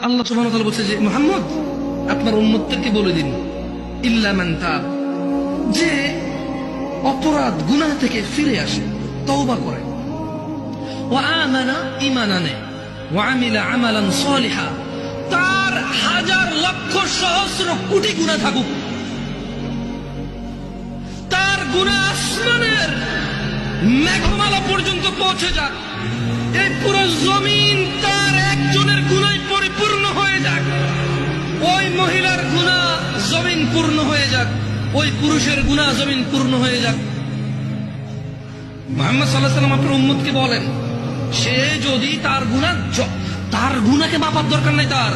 আল্লাহ সুবহানাহু ওয়া তাআলা বলছে যে মুহাম্মদ আপনার উম্মতদেরকে বলে দিন ইল্লা মান তাব, যে অপরাধ গুনাহ থেকে ফিরে আসে, তওবা করে, ওয়া আমানা, ঈমান আনে, ওয়া আমিলা আমালান সালিহা, তার হাজার লক্ষ সহস্র কোটি গুনাহ থাকুক, তার গুনাহ আসমানের মেঘমালা পর্যন্ত পৌঁছে যাক, এই পুরো জমিন তার একজনের গুনায় পরিপূর্ণ হয়ে যাক, ওই মহিলার গুনাহ জমিন পূর্ণ হয়ে যাক, ওই পুরুষের গুনাহ জমিন পূর্ণ হয়ে যাক। মুহাম্মদ সাল্লাল্লাহু আলাইহি ওয়াসাল্লাম আপনার উম্মতকে বলেন, সে যদি তার গুনাহকে মাপার দরকার নাই, তার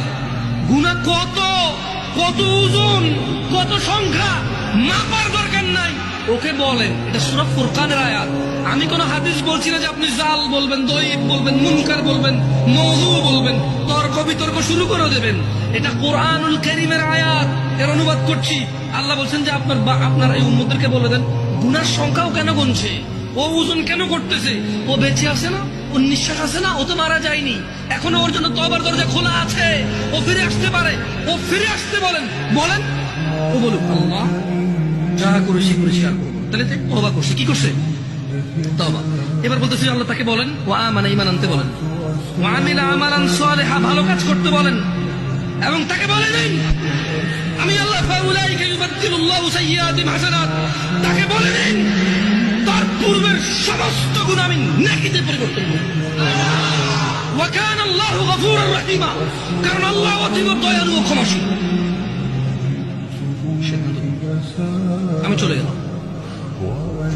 গুনাহ কত কত ওজন কত সংখ্যা মাপার দরকার নাই, ওকে বলেন। এটা সূরা ফুরকানের আয়াত। আমি কোন হাদিস বলছি না যে আপনি জাল বলবেন, দঈফ বলবেন, মুনকার বলবেন, মওযু বলবেন, তর্ক বিতর্ক শুরু করে দেবেন। এটা কোরআনুল কারীমের আয়াত, এর অনুবাদ করছি। আল্লাহ বলছেন যে আপনার এই উম্মতদেরকে বলে দেন, গুনার সংখ্যাও কেন গুনছে, ও ওজন কেন করতেছে, ও বেঁচে আছে না, ওর নিঃশ্বাস আছে না, ও তো মারা যায়নি, এখনো ওর জন্য তওবার দরজা খোলা আছে, ও ফিরে আসতে পারে, ও ফিরে আসতে বলেন। ও বলুক আল্লাহ যা করেছি আর করবো, তাহলে তওবা করছে, কি করছে, তওবা। এবার বলতেছি আল্লাহ তাকে বলেন ওয়া আমানা, ঈমান আনতে বলেন, ওয়া আমিলা আমালান সালিহা, ভালো কাজ করতে বলেন, এবং তাকে বলে দিন আমি আল্লাহ ফাউলাইকা ইউবাদদিলুল্লাহু সাইয়্যাতিহিম হাসানাত, তাকে বলে দিন তার পূর্বের সমস্ত গুনাহ আমি নেকিতে পরিবর্তন করব। ওয়া কানা আল্লাহু গফুরুর রহিমা, কারণ আল্লাহ অতীব দয়ালু ও ক্ষমাশীল। আমি চলে গেলাম,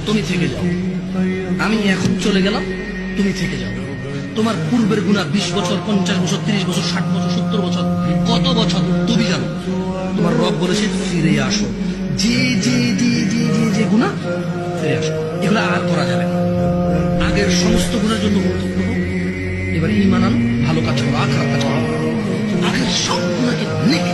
তুমি থেকে যাও, আমি এখন চলে গেলাম, তুমি থেকে যাও। তোমার পূর্বের গুনাহ 20 বছর, 50 বছর, 30 বছর, 60 বছর, 70 বছর, কত বছর তুমি জানো। তোমার রব বলেছে ফিরে আসো, যে যে যে যে যে যে গুনাহ ফিরে আসো, এগুলো আর করা যাবে না। আগের সমস্ত গুনাহের জন্য এবার ঈমান আনো, ভালো কাজ করো, আখিরাত কাজ করো, আগের সব গুনাহকে নেকি